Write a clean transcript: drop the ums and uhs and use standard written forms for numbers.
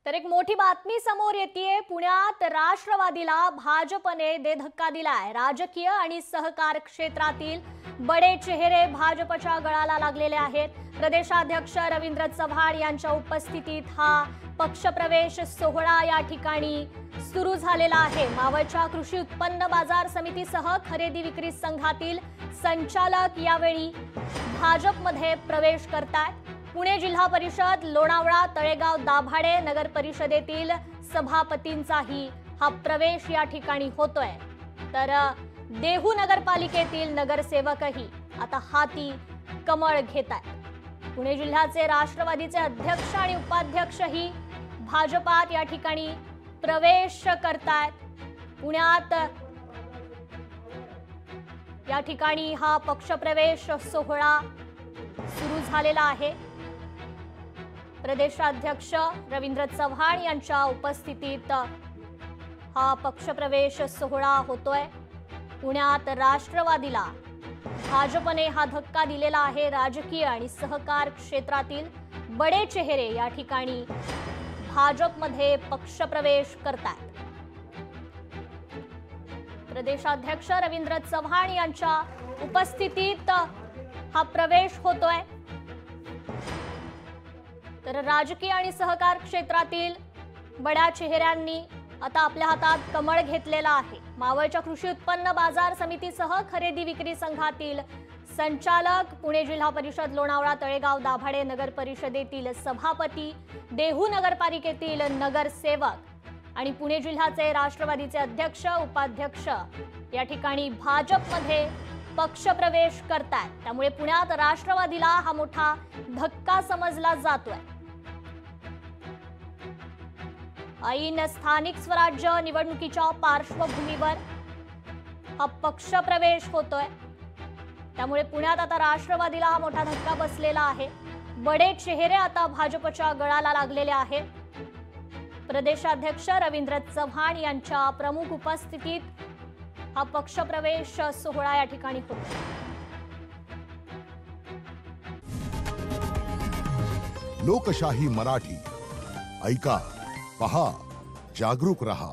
तर एक मोठी बातमी समोर येतेय। पुण्यात राष्ट्रवादीला भाजपने दे धक्का दिलाय। राजकीय आणि सहकार क्षेत्रातील बडे चेहरे भाजपच्या गळाला लागलेले आहेत। प्रदेशाध्यक्ष रवींद्र चव्हाण यांच्या उपस्थितीत हा पक्षप्रवेश सोहळा या ठिकाणी सुरू झालेला आहे। मावळच्या कृषी उत्पन्न बाजार समितीसह खरेदी विक्री संघातील संचालक यावेळी भाजपमध्ये प्रवेश करतात। पुणे जिल्हा परिषद, लोणावळा, तळेगाव, दाभाडे नगर परिषदेतील सभापतींचाही हा प्रवेश या ठिकाणी होतोय। तर देहू नगरपालिकेतील नगरसेवकही आता हाती कमळ घेतात। पुणे जिल्ह्याचे राष्ट्रवादीचे अध्यक्ष आणि उपाध्यक्षही भाजपात या ठिकाणी प्रवेश करतात। पुण्यात या ठिकाणी हा पक्षप्रवेश सोहळा सुरू झालेला आहे। प्रदेशाध्यक्ष रवींद्र चव्हाण यांच्या उपस्थितीत हा पक्षप्रवेश सोहळा होतोय। पुण्यात राष्ट्रवादीला भाजपने हा धक्का दिलेला आहे। राजकीय आणि सहकार क्षेत्रातील बडे चेहरे या ठिकाणी भाजपमध्ये पक्षप्रवेश करतात। प्रदेशाध्यक्ष रवींद्र चव्हाण यांच्या उपस्थितीत हा प्रवेश होतोय। तर राजकीय आणि सहकार क्षेत्रातील बड्या चेहऱ्यांनी आता आपल्या हातात कमळ घेतलेला आहे। मावळच्या कृषी उत्पन्न बाजार समितीसह खरेदी विक्री संघातील संचालक, पुणे जिल्हा परिषद, लोणावळा, तळेगाव, दाभाडे नगर परिषदेतील सभापती, देहू नगरपालिकेतील नगरसेवक आणि पुणे जिल्ह्याचे राष्ट्रवादीचे अध्यक्ष, उपाध्यक्ष या ठिकाणी भाजपमध्ये पक्षप्रवेश करतात। त्यामुळे पुण्यात राष्ट्रवादीला हा मोठा धक्का समजला जातोय। ऐन स्थानिक स्वराज्य निवडणुकीच्या पार्श्वभूमीवर हा पक्षप्रवेश होतोय। त्यामुळे पुण्यात आता राष्ट्रवादीला हा मोठा धक्का बसलेला आहे। बडे चेहरे आता भाजपच्या गळाला लागलेले आहेत। प्रदेशाध्यक्ष रवींद्र चव्हाण यांच्या प्रमुख उपस्थितीत हा पक्षप्रवेश सोहळा या ठिकाणी होतो। लोकशाही मराठी ऐका, पहा, जागरूक रहा।